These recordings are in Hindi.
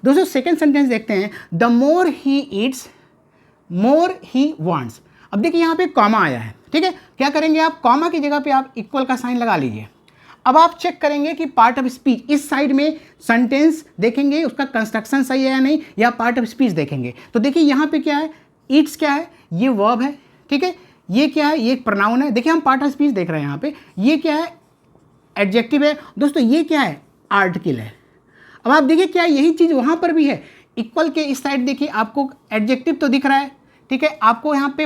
दोस्तों सेकेंड सेंटेंस देखते हैं, the more he eats more he wants. अब देखिए यहाँ पे कॉमा आया है, ठीक है, क्या करेंगे आप, कॉमा की जगह पे आप इक्वल का साइन लगा लीजिए। अब आप चेक करेंगे कि पार्ट ऑफ स्पीच, इस साइड में सेंटेंस देखेंगे उसका कंस्ट्रक्शन सही है या नहीं, या पार्ट ऑफ स्पीच देखेंगे। तो देखिए यहाँ पे क्या है, ईट्स क्या है, ये वर्ब है, ठीक है, ये क्या है, ये एक प्रोनाउन है। देखिए हम पार्ट ऑफ स्पीच देख रहे हैं यहाँ पे, ये क्या है, एडजेक्टिव है। दोस्तों ये क्या है, आर्टिकल है। अब आप देखिए क्या यही चीज़ वहाँ पर भी है, इक्वल के इस साइड देखिए आपको एडजेक्टिव तो दिख रहा है, ठीक है, आपको यहाँ पे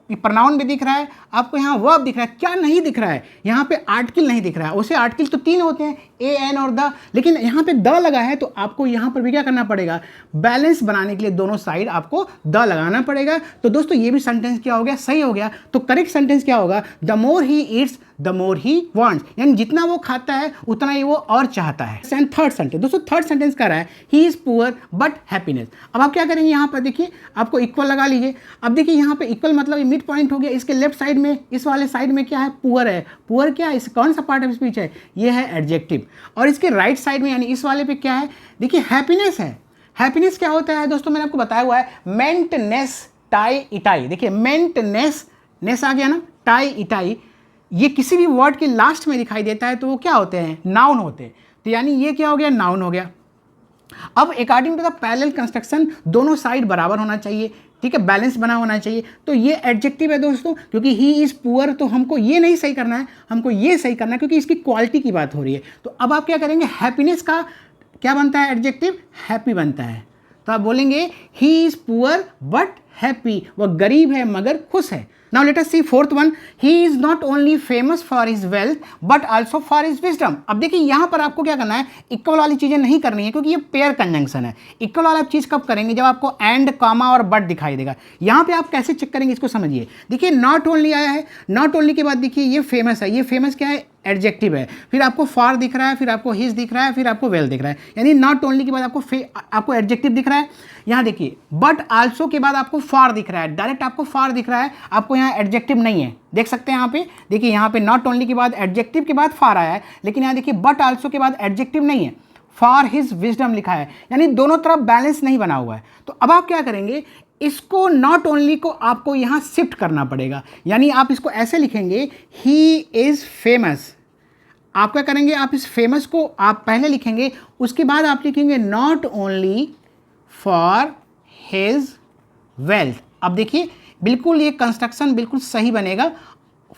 प्रोनाउन भी दिख रहा है, आपको यहाँ वर्ब दिख रहा है, क्या नहीं दिख रहा है, यहाँ पे आर्टिकल नहीं दिख रहा है। उसे आर्टिकल तो 3 होते हैं, ए एन और द, लेकिन यहाँ पे द लगा है, तो आपको यहाँ पर भी क्या करना पड़ेगा, बैलेंस बनाने के लिए दोनों साइड आपको द लगाना पड़ेगा। तो दोस्तों ये भी सेंटेंस क्या हो गया, सही हो गया। तो करेक्ट सेंटेंस क्या होगा, the more he eats the more he wants, यानी जितना वो खाता है उतना ही वो और चाहता है। एंड थर्ड सेंटेंस, दोस्तों थर्ड सेंटेंस कह रहा है he is poor but happiness. अब आप क्या करेंगे, यहाँ पर देखिए आपको इक्वल लगा लीजिए। अब देखिए यहाँ पे इक्वल मतलब मिड पॉइंट हो गया, इसके लेफ्ट साइड में, इस वाले साइड में क्या है, पुअर है। पुअर क्या है, इस कौन सा पार्ट ऑफ स्पीच है, ये है एडजेक्टिव। और इसके राइट साइड में यानी इस वाले पे क्या है, देखिए हैप्पीनेस है। हैप्पीनेस क्या होता है दोस्तों, मैंने आपको बताया हुआ है, मेंटनेस टाई इटाई। देखिए मेंटनेस, नेस आ गया ना, टाई इटाई, ये किसी भी वर्ड के लास्ट में दिखाई देता है तो वो क्या होते हैं, नाउन होते हैं। तो यानी ये क्या हो गया, नाउन हो गया। अब according to the parallel construction दोनों साइड बराबर होना चाहिए, ठीक है, बैलेंस बना होना चाहिए। तो ये एडजेक्टिव है दोस्तों, क्योंकि ही इज पुअर, तो हमको ये नहीं सही करना है, हमको ये सही करना है, क्योंकि इसकी क्वालिटी की बात हो रही है। तो अब आप क्या करेंगे, हैप्पीनेस का क्या बनता है, एडजेक्टिव हैप्पी बनता है। तो आप बोलेंगे he is poor but happy, वह गरीब है मगर खुश है। Now let us see fourth one. He is not only famous for his wealth but also for his wisdom. अब देखिए यहाँ पर आपको क्या करना है, इक्वल वाली चीज़ें नहीं करनी है, क्योंकि ये पेयर कंजंक्शन है। इक्वल वाला चीज़ कब करेंगे, जब आपको एंड, कॉमा और बट दिखाई देगा। यहाँ पे आप कैसे चेक करेंगे इसको समझिए। देखिए नॉट ओनली आया है, नॉट ओनली के बाद देखिए ये फेमस है, ये फेमस क्या है, एडजेक्टिव है। फिर आपको फॉर दिख रहा है, फिर आपको हिज दिख रहा है, फिर आपको वेल दिख रहा है, यानी नॉट ओनली के बाद आपको एडजेक्टिव दिख रहा है। यहाँ देखिए बट आल्सो के बाद आपको फॉर दिख रहा है, डायरेक्ट आपको फॉर दिख रहा है, आपको यहाँ एडजेक्टिव नहीं है। देख सकते हैं यहाँ पे, देखिए यहाँ पे नॉट ओनली के बाद एडजेक्टिव के बाद फॉर आया है, लेकिन यहाँ देखिए बट आल्सो के बाद एडजेक्टिव नहीं है, फॉर हिज विजडम लिखा है, यानी दोनों तरफ बैलेंस नहीं बना हुआ है। तो अब आप क्या करेंगे, इसको नॉट ओनली को आपको यहाँ शिफ्ट करना पड़ेगा, यानी आप इसको ऐसे लिखेंगे, ही इज फेमस। आप क्या करेंगे, आप इस फेमस को आप पहले लिखेंगे, उसके बाद आप लिखेंगे not only for his wealth. अब देखिए बिल्कुल ये कंस्ट्रक्शन बिल्कुल सही बनेगा,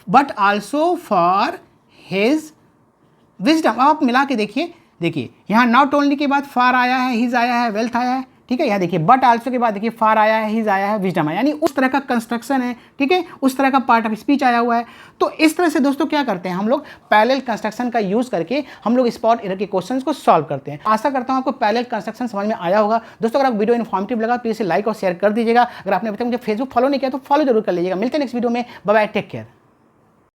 but also for his wisdom. आप मिला के देखिए, देखिए यहाँ नॉट ओनली के बाद फॉर आया है, हिज आया है, वेल्थ आया है, ठीक है। यहाँ देखिए बट आल्सो के बाद देखिए फॉर आया है, हिज आया है, विजडम आया, यानी उस तरह का कंस्ट्रक्शन है, ठीक है, उस तरह का पार्ट ऑफ स्पीच आया हुआ है। तो इस तरह से दोस्तों क्या करते हैं हम लोग, पैरेलल कंस्ट्रक्शन का यूज करके हम लोग स्पॉट एरर के क्वेश्चंस को सॉल्व करते हैं। आशा करता हूं आपको पैरेलल कंस्ट्रक्शन समझ में आया होगा। दोस्तों अगर आप वीडियो इन्फॉर्मेटिव लगा तो इसे लाइक और शेयर कर दीजिएगा। अगर आपने अभी तक मुझे फेसबुक फॉलो नहीं किया तो फॉलो जरूर कर लीजिएगा। मिलते हैं नेक्स्ट वीडियो में, बाय बाय, टेक केयर।